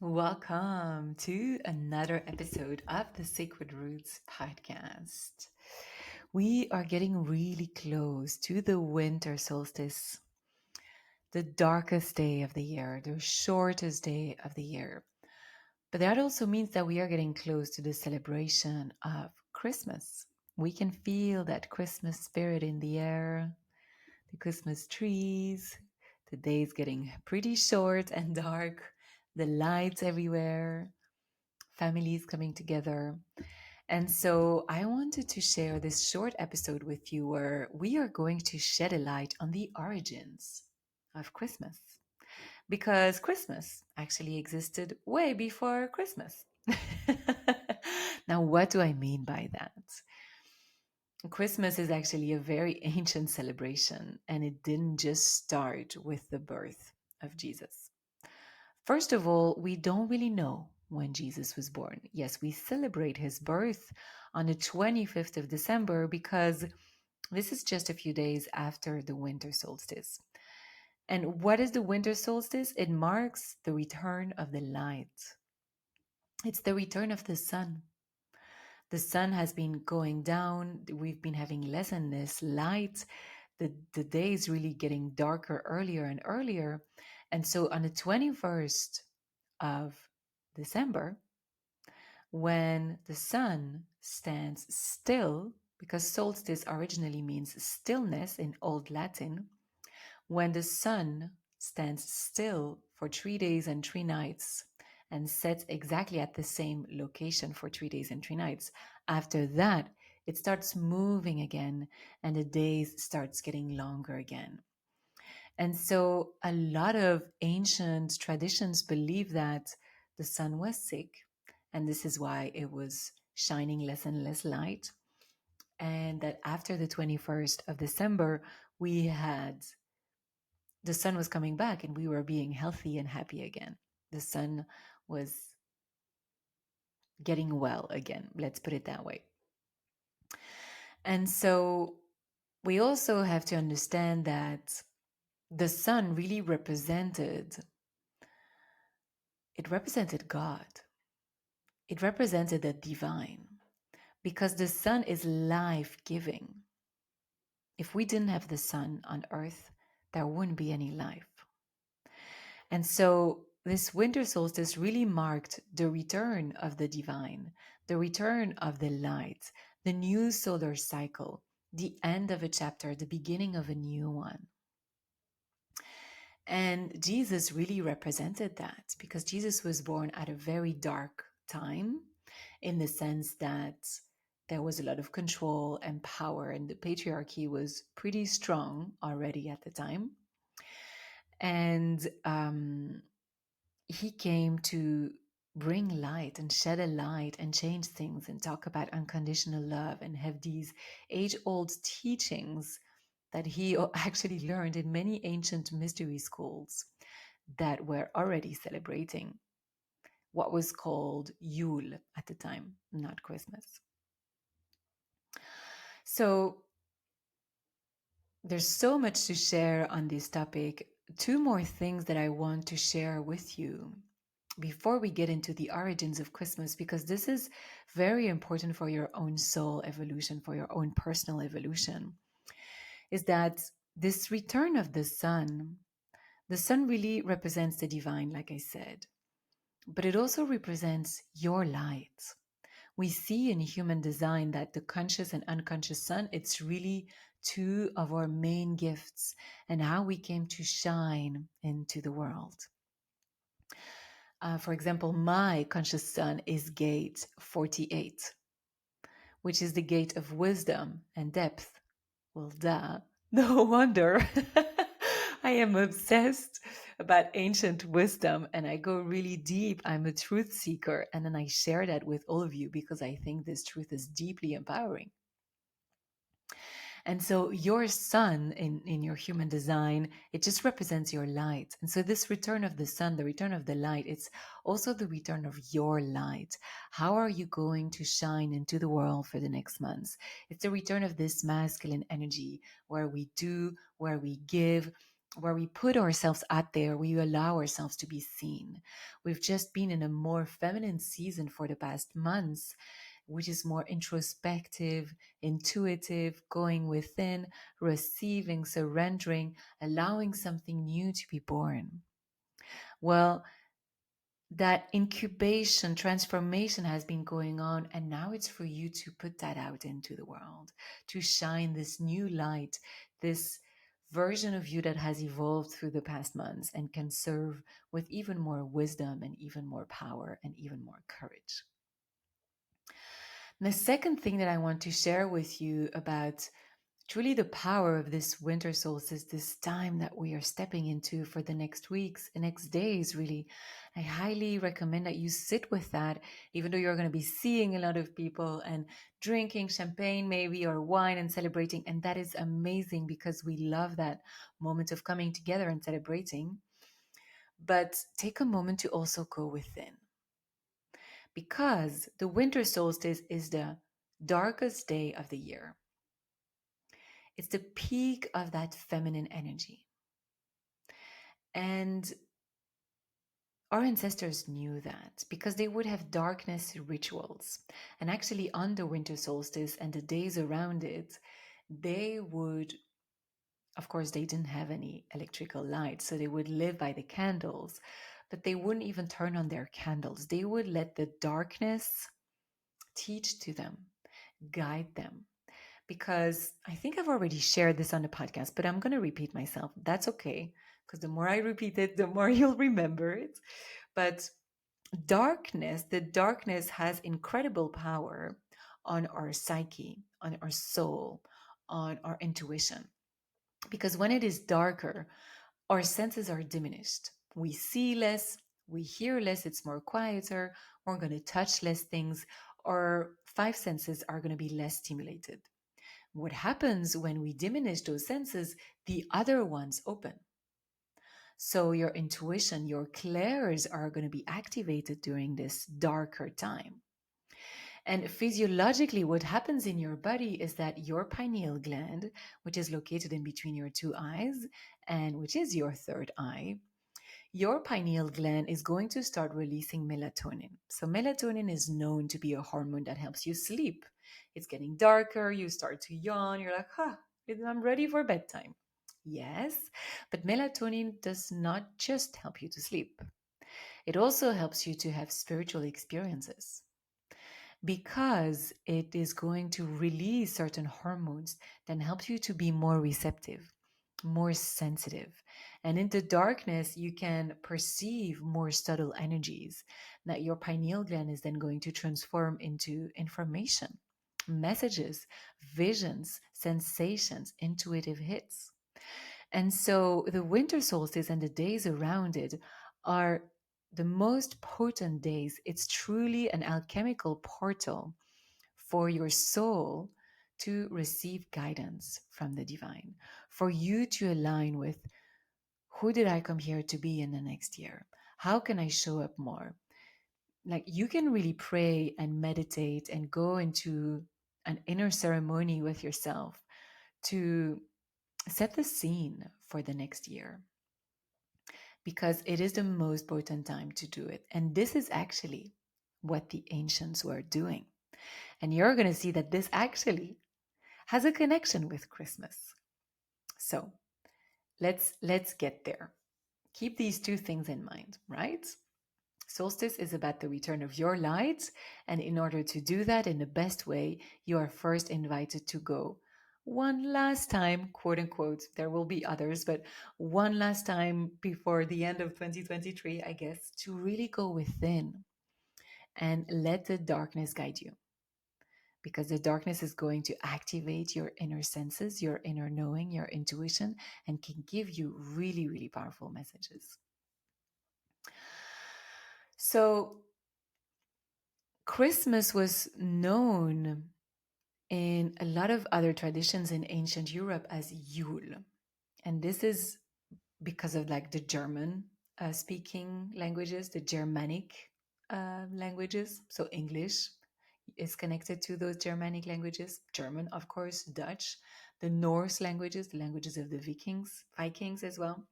Welcome to another episode of the Sacred Roots podcast. We are getting really close to the winter solstice, the darkest day of the year, the shortest day of the year. But that also means that we are getting close to the celebration of Christmas. We can feel that Christmas spirit in the air, the Christmas trees, the days getting pretty short and dark, the lights everywhere, families coming together. And so I wanted to share this short episode with you where we are going to shed a light on the origins of Christmas. Because Christmas actually existed way before Christmas. Now, what do I mean by that? Christmas is actually a very ancient celebration, and it didn't just start with the birth of Jesus. First of all, we don't really know when Jesus was born. Yes, we celebrate his birth on the 25th of December because this is just a few days after the winter solstice. And what is the winter solstice? It marks the return of the light. It's the return of the sun. The sun has been going down. We've been having less and less light. The day is really getting darker earlier and earlier. And so on the 21st of December, when the sun stands still, because solstice originally means stillness in Old Latin, when the sun stands still for 3 days and 3 nights and sets exactly at the same location for 3 days and 3 nights, after that, it starts moving again and the days starts getting longer again. And so a lot of ancient traditions believe that the sun was sick, and this is why it was shining less and less light. And that after the 21st of December, we had the sun was coming back and we were being healthy and happy again. The sun was getting well again, let's put it that way. And so we also have to understand that the sun really represented God. It represented the divine because the sun is life giving. If we didn't have the sun on earth, there wouldn't be any life. And so this winter solstice really marked the return of the divine, the return of the light, the new solar cycle, the end of a chapter, the beginning of a new one. And Jesus really represented that because Jesus was born at a very dark time in the sense that there was a lot of control and power, and the patriarchy was pretty strong already at the time. And he came to bring light and shed a light and change things and talk about unconditional love and have these age old teachings that he actually learned in many ancient mystery schools that were already celebrating what was called Yule at the time, not Christmas. So there's so much to share on this topic. Two more things that I want to share with you before we get into the origins of Christmas, because this is very important for your own soul evolution, for your own personal evolution, is that this return of the sun really represents the divine, like I said, but it also represents your light. We see in human design that the conscious and unconscious sun, it's really two of our main gifts and how we came to shine into the world. For example, my conscious sun is gate 48, which is the gate of wisdom and depth. Well, duh. No wonder. I am obsessed about ancient wisdom and I go really deep. I'm a truth seeker. And then I share that with all of you because I think this truth is deeply empowering. And so your sun in your human design, it just represents your light. And so this return of the sun, the return of the light, it's also the return of your light. How are you going to shine into the world for the next months? It's the return of this masculine energy where we do, where we give, where we put ourselves out there, we allow ourselves to be seen. We've just been in a more feminine season for the past months, which is more introspective, intuitive, going within, receiving, surrendering, allowing something new to be born. Well, that incubation transformation has been going on, and now it's for you to put that out into the world, to shine this new light, this version of you that has evolved through the past months and can serve with even more wisdom and even more power and even more courage. And the second thing that I want to share with you about truly the power of this winter solstice, this time that we are stepping into for the next weeks, the next days, really. I highly recommend that you sit with that, even though you're going to be seeing a lot of people and drinking champagne, maybe, or wine and celebrating. And that is amazing because we love that moment of coming together and celebrating. But take a moment to also go within, because the winter solstice is the darkest day of the year. It's the peak of that feminine energy. And our ancestors knew that because they would have darkness rituals. And actually, on the winter solstice and the days around it, they would, of course, they didn't have any electrical light, so they would live by the candles, but they wouldn't even turn on their candles. They would let the darkness teach to them, guide them. Because I think I've already shared this on the podcast, but I'm going to repeat myself. That's okay, because the more I repeat it, the more you'll remember it. But the darkness has incredible power on our psyche, on our soul, on our intuition. Because when it is darker, our senses are diminished. We see less, we hear less, it's more quieter, we're going to touch less things, our five senses are going to be less stimulated. What happens when we diminish those senses, the other ones open. So your intuition, your clairs are going to be activated during this darker time. And physiologically, what happens in your body is that your pineal gland, which is located in between your two eyes and which is your third eye, your pineal gland is going to start releasing melatonin. So, melatonin is known to be a hormone that helps you sleep. It's getting darker, you start to yawn, you're like, I'm ready for bedtime. Yes, but melatonin does not just help you to sleep, it also helps you to have spiritual experiences because it is going to release certain hormones that help you to be more receptive, more sensitive. And in the darkness, you can perceive more subtle energies that your pineal gland is then going to transform into information, messages, visions, sensations, intuitive hits. And so the winter solstice and the days around it are the most potent days. It's truly an alchemical portal for your soul to receive guidance from the divine, for you to align with who did I come here to be in the next year? How can I show up more? Like you can really pray and meditate and go into an inner ceremony with yourself to set the scene for the next year because it is the most potent time to do it. And this is actually what the ancients were doing. And you're going to see that this actually has a connection with Christmas. So let's get there. Keep these two things in mind, right? Solstice is about the return of your light, and in order to do that in the best way, you are first invited to go one last time, quote unquote. There will be others, but one last time before the end of 2023, I guess, to really go within and let the darkness guide you, because the darkness is going to activate your inner senses, your inner knowing, your intuition, and can give you really, really powerful messages. So, Christmas was known in a lot of other traditions in ancient Europe as Yule. And this is because of like the German speaking languages, the Germanic languages. So, English is connected to those Germanic languages, German, of course, Dutch, the Norse languages, the languages of the Vikings as well,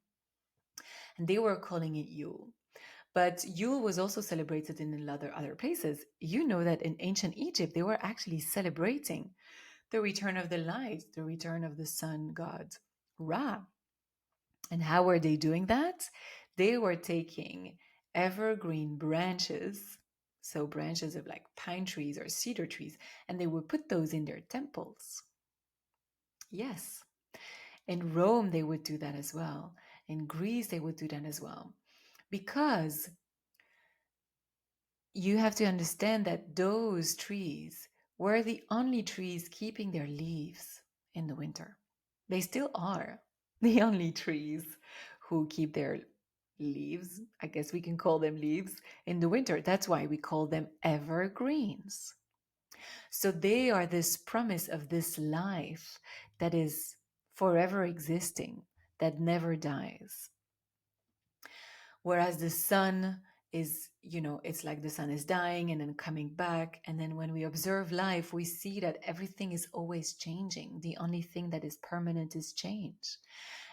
and they were calling it Yule. But Yule was also celebrated in a lot of other places. You know that in ancient Egypt, they were actually celebrating the return of the light, the return of the sun god Ra. And how were they doing that? They were taking evergreen branches, so branches of like pine trees or cedar trees, and they would put those in their temples. Yes. In Rome, they would do that as well. In Greece, they would do that as well. Because you have to understand that those trees were the only trees keeping their leaves in the winter. They still are the only trees who keep their leaves. I guess we can call them leaves in the winter. That's why we call them evergreens. So they are this promise of this life that is forever existing, that never dies. Whereas the sun is, it's like the sun is dying and then coming back. And then when we observe life, we see that everything is always changing. The only thing that is permanent is change.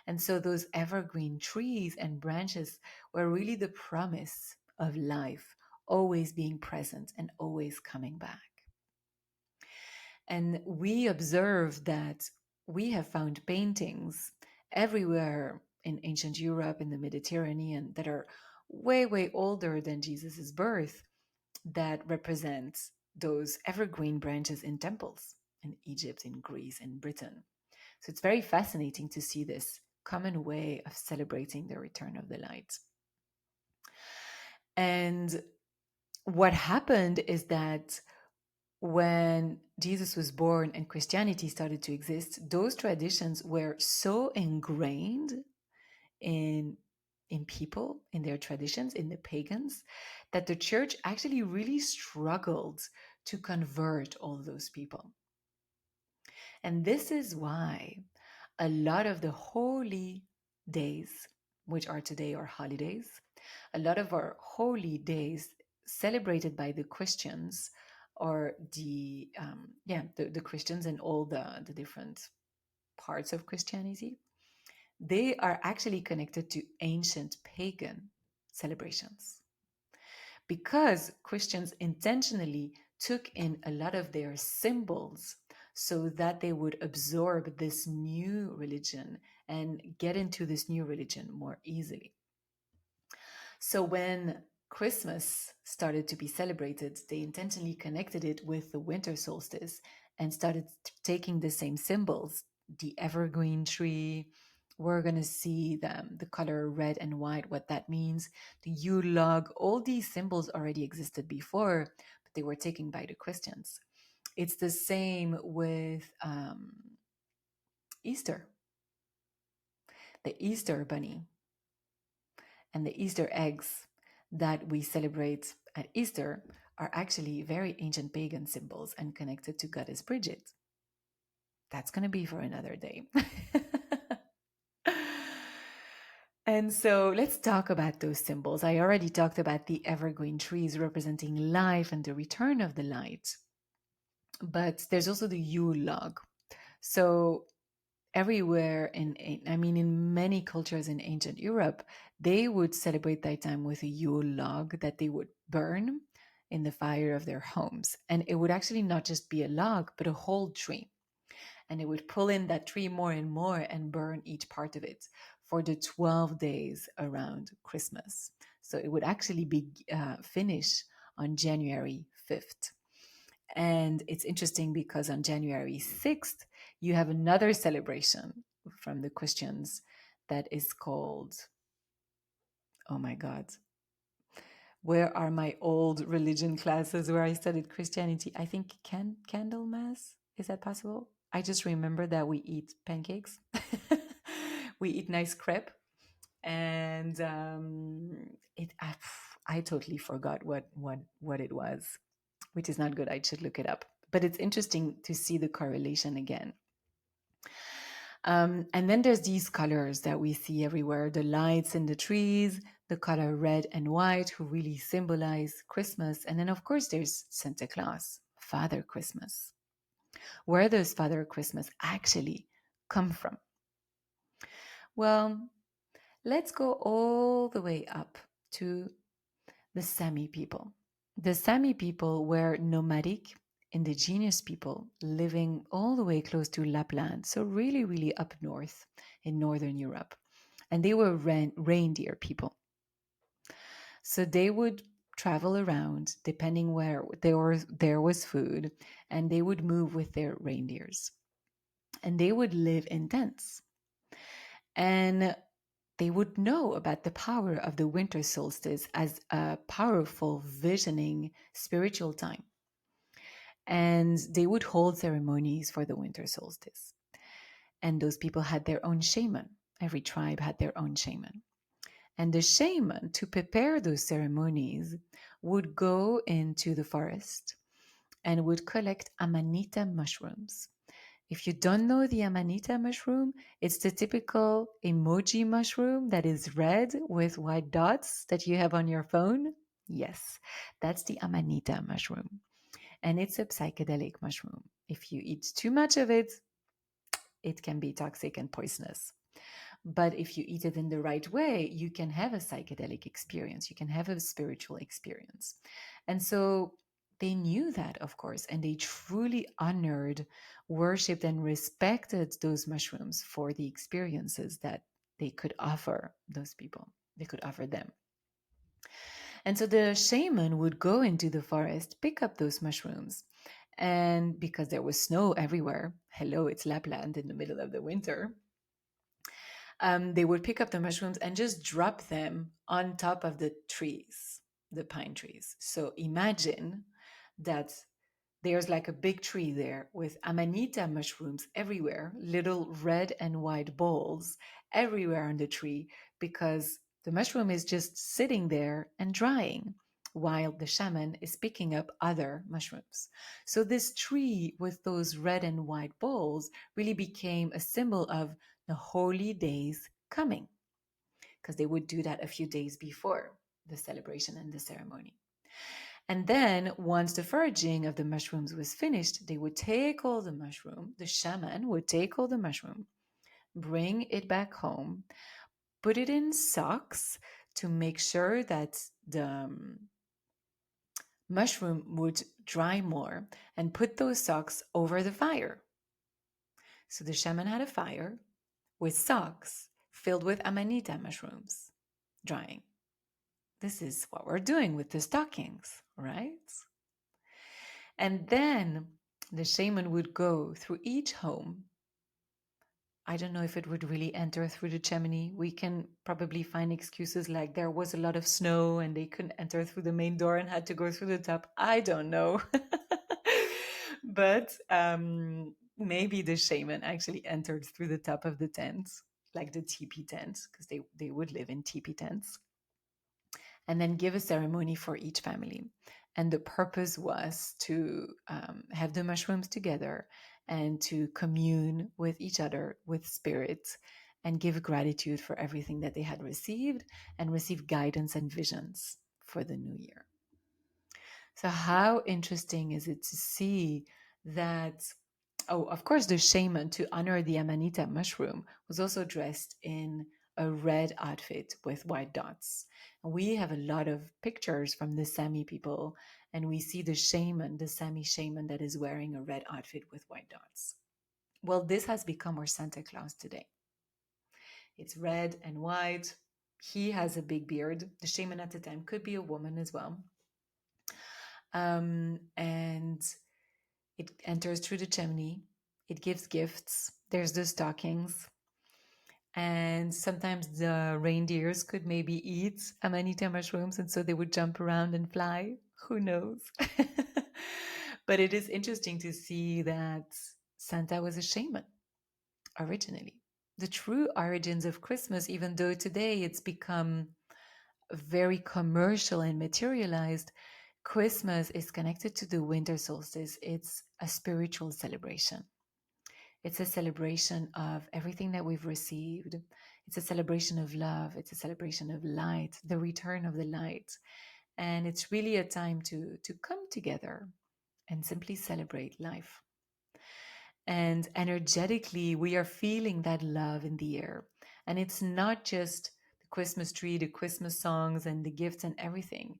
And so those evergreen trees and branches were really the promise of life, always being present and always coming back. And we observe that we have found paintings everywhere in ancient Europe, in the Mediterranean, that are way, way older than Jesus's birth, that represent those evergreen branches in temples in Egypt, in Greece, in Britain. So it's very fascinating to see this common way of celebrating the return of the light. And what happened is that when Jesus was born and Christianity started to exist, those traditions were so ingrained in people, in their traditions, in the pagans, that the church actually really struggled to convert all those people. And this is why a lot of the holy days, which are today our holidays, a lot of our holy days celebrated by the Christians, or the Christians and all the different parts of Christianity, they are actually connected to ancient pagan celebrations, because Christians intentionally took in a lot of their symbols so that they would absorb this new religion and get into this new religion more easily. So when Christmas started to be celebrated, they intentionally connected it with the winter solstice and started taking the same symbols. The evergreen tree, we're going to see the color red and white, what that means. The Yule log, all these symbols already existed before, but they were taken by the Christians. It's the same with Easter, the Easter bunny, and the Easter eggs that we celebrate at Easter are actually very ancient pagan symbols and connected to goddess Bridget. That's going to be for another day. And so let's talk about those symbols. I already talked about the evergreen trees representing life and the return of the light. But there's also the Yule log. So everywhere in many cultures in ancient Europe, they would celebrate that time with a Yule log that they would burn in the fire of their homes. And it would actually not just be a log, but a whole tree. And it would pull in that tree more and more and burn each part of it for the 12 days around Christmas. So it would actually be finished on January 5th. And it's interesting because on January 6th, you have another celebration from the Christians that is called, oh my God, where are my old religion classes where I studied Christianity? I think Candlemas. Is that possible? I just remember that we eat pancakes. We eat nice crepe. And I totally forgot what it was, which is not good. I should look it up. But it's interesting to see the correlation again. And then there's these colors that we see everywhere, the lights in the trees, the color red and white, who really symbolize Christmas. And then, of course, there's Santa Claus, Father Christmas. Where does Father Christmas actually come from? Well, let's go all the way up to the Sami people. The Sami people were nomadic, indigenous people living all the way close to Lapland, so really, really up north in Northern Europe. And they were reindeer people. So they would travel around depending where there was food, and they would move with their reindeers. And they would live in tents. And they would know about the power of the winter solstice as a powerful visioning spiritual time. And they would hold ceremonies for the winter solstice. And those people had their own shaman. Every tribe had their own shaman. And the shaman, to prepare those ceremonies, would go into the forest and would collect amanita mushrooms. If you don't know the amanita mushroom, it's the typical emoji mushroom that is red with white dots that you have on your phone. Yes, that's the amanita mushroom. And it's a psychedelic mushroom. If you eat too much of it, it can be toxic and poisonous. But if you eat it in the right way, you can have a psychedelic experience. You can have a spiritual experience. And so they knew that, of course, and they truly honored, worshipped, and respected those mushrooms for the experiences that they could offer those people, they could offer them. And so the shaman would go into the forest, pick up those mushrooms. And because there was snow everywhere, hello, it's Lapland in the middle of the winter, they would pick up the mushrooms and just drop them on top of the trees, the pine trees. So imagine that there's like a big tree there with amanita mushrooms everywhere, little red and white balls everywhere on the tree, because the mushroom is just sitting there and drying while the shaman is picking up other mushrooms. So this tree with those red and white balls really became a symbol of the holy days coming, because they would do that a few days before the celebration and the ceremony. And then, once the foraging of the mushrooms was finished, they would take all the mushroom, the shaman would take all the mushroom, bring it back home, put it in socks to make sure that the mushroom would dry more, and put those socks over the fire. So the shaman had a fire with socks filled with amanita mushrooms drying. This is what we're doing with the stockings, right? And then the shaman would go through each home. I don't know if it would really enter through the chimney. We can probably find excuses like there was a lot of snow and they couldn't enter through the main door and had to go through the top. I don't know. But maybe the shaman actually entered through the top of the tent, like the teepee tent, because they would live in teepee tents, and then give a ceremony for each family. And the purpose was to have the mushrooms together and to commune with each other, with spirits, and give gratitude for everything that they had received and receive guidance and visions for the new year. So, how interesting is it to see that? Oh, of course, the shaman, to honor the amanita mushroom, was also dressed in a red outfit with white dots. And we have a lot of pictures from the Sami people, and we see the shaman, the Sami shaman, that is wearing a red outfit with white dots. Well, this has become our Santa Claus today. It's red and white. He has a big beard. The shaman at the time could be a woman as well. And it enters through the chimney. It gives gifts. There's the stockings. And sometimes the reindeers could maybe eat amanita mushrooms, and so they would jump around and fly. Who knows? But it is interesting to see that Santa was a shaman originally. The true origins of Christmas, even though today it's become very commercial and materialized, Christmas is connected to the winter solstice. It's a spiritual celebration. It's a celebration of everything that we've received. It's a celebration of love. It's a celebration of light, the return of the light. And it's really a time to come together and simply celebrate life. And energetically, we are feeling that love in the air. And it's not just the Christmas tree, the Christmas songs, and the gifts and everything.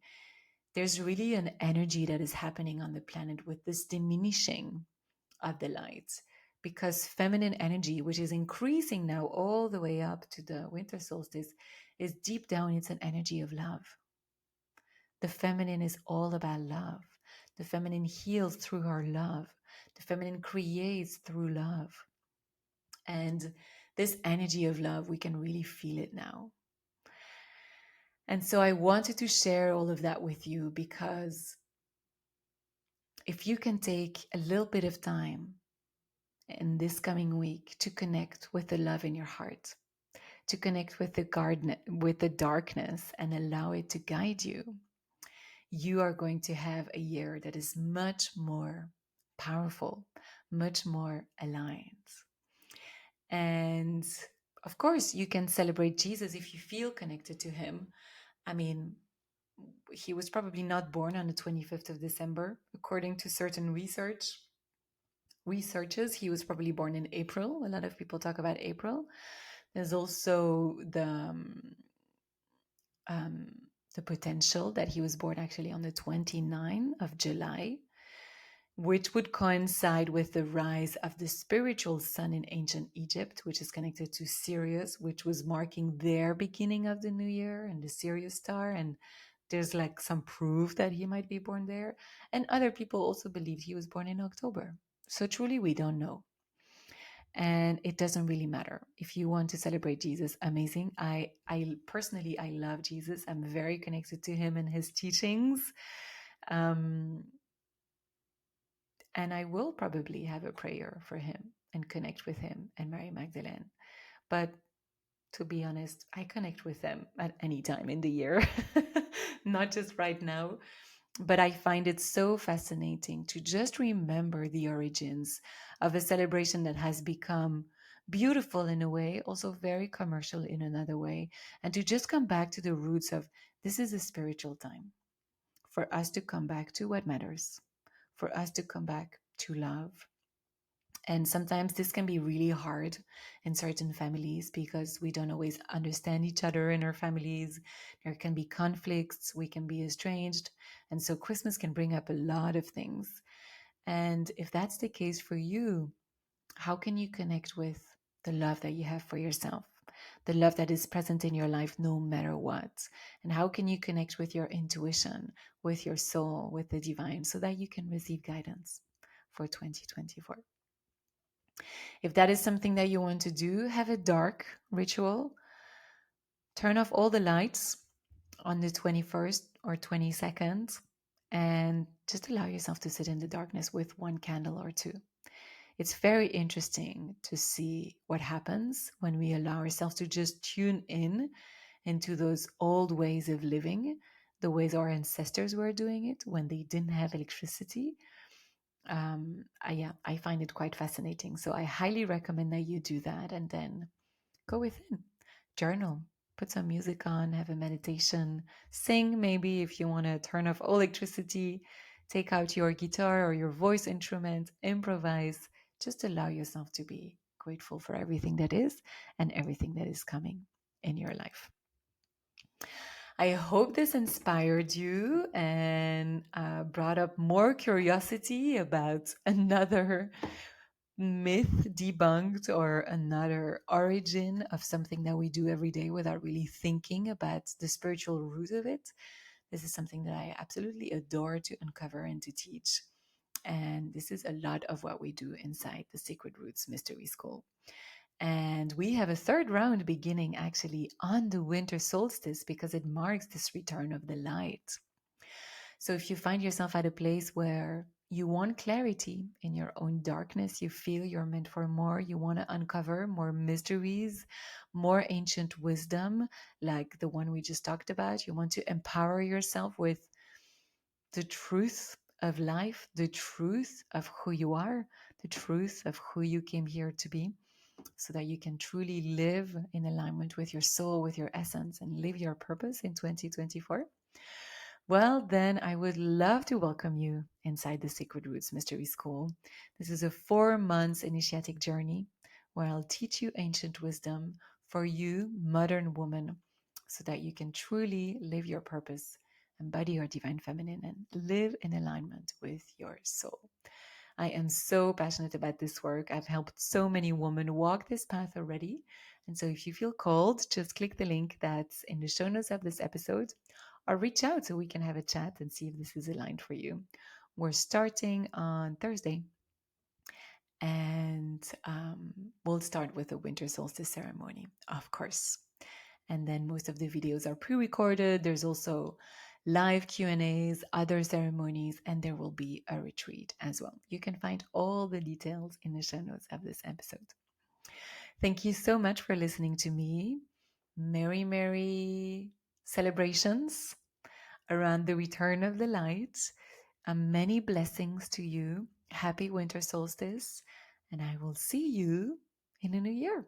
There's really an energy that is happening on the planet with this diminishing of the lights. Because feminine energy, which is increasing now all the way up to the winter solstice, is deep down, it's an energy of love. The feminine is all about love. The feminine heals through her love. The feminine creates through love. And this energy of love, we can really feel it now. And so I wanted to share all of that with you because if you can take a little bit of time in this coming week to connect with the love in your heart, to connect with the garden, with the darkness, and allow it to guide you, you are going to have a year that is much more powerful, much more aligned. And of course, you can celebrate Jesus if you feel connected to him. I mean, he was probably not born on the 25th of December, according to certain researches. He was probably born in April. A lot of people talk about April. There's also um, the potential that he was born actually on the 29th of July, which would coincide with the rise of the spiritual sun in ancient Egypt, which is connected to Sirius, which was marking their beginning of the new year, and the Sirius star. And there's like some proof that he might be born there. And other people also believed he was born in October. So truly, we don't know. And it doesn't really matter. If you want to celebrate Jesus, amazing. I personally, I love Jesus. I'm very connected to him and his teachings. Um, and I will probably have a prayer for him and connect with him and Mary Magdalene. But to be honest, I connect with them at any time in the year, not just right now. But I find it so fascinating to just remember the origins of a celebration that has become beautiful in a way, also very commercial in another way, and to just come back to the roots of this is a spiritual time for us to come back to what matters, for us to come back to love. And sometimes this can be really hard in certain families because we don't always understand each other in our families. There can be conflicts, we can be estranged. And so Christmas can bring up a lot of things. And if that's the case for you, how can you connect with the love that you have for yourself? The love that is present in your life no matter what. And how can you connect with your intuition, with your soul, with the divine, so that you can receive guidance for 2024? If that is something that you want to do, have a dark ritual. Turn off all the lights on the 21st or 22nd and just allow yourself to sit in the darkness with one candle or two. It's very interesting to see what happens when we allow ourselves to just tune in into those old ways of living, the ways our ancestors were doing it when they didn't have electricity. I find it quite fascinating. So I highly recommend that you do that and then go within, journal, put some music on, have a meditation, sing maybe if you want to turn off all electricity, take out your guitar or your voice instrument, improvise. Just allow yourself to be grateful for everything that is and everything that is coming in your life. I hope this inspired you and brought up more curiosity about another myth debunked or another origin of something that we do every day without really thinking about the spiritual root of it. This is something that I absolutely adore to uncover and to teach. And this is a lot of what we do inside the Sacred Roots Mystery School. And we have a third round beginning actually on the winter solstice because it marks this return of the light. So if you find yourself at a place where you want clarity in your own darkness, you feel you're meant for more, you want to uncover more mysteries, more ancient wisdom, like the one we just talked about, you want to empower yourself with the truth of life, the truth of who you are, the truth of who you came here to be, so that you can truly live in alignment with your soul, with your essence, and live your purpose in 2024. Well, then I would love to welcome you inside the Sacred Roots Mystery School. This is a 4 months initiatic journey where I'll teach you ancient wisdom for you, modern woman, so that you can truly live your purpose, embody your divine feminine, and live in alignment with your soul. I am so passionate about this work. I've helped so many women walk this path already. And so if you feel called, just click the link that's in the show notes of this episode or reach out so we can have a chat and see if this is aligned for you. We're starting on Thursday and we'll start with a winter solstice ceremony, of course. And then most of the videos are pre-recorded. There's also live Q&As, other ceremonies, and there will be a retreat as well. You can find all the details in the show notes of this episode. Thank you so much for listening to me. Merry, merry celebrations around the return of the light. Many blessings to you. Happy winter solstice. And I will see you in a new year.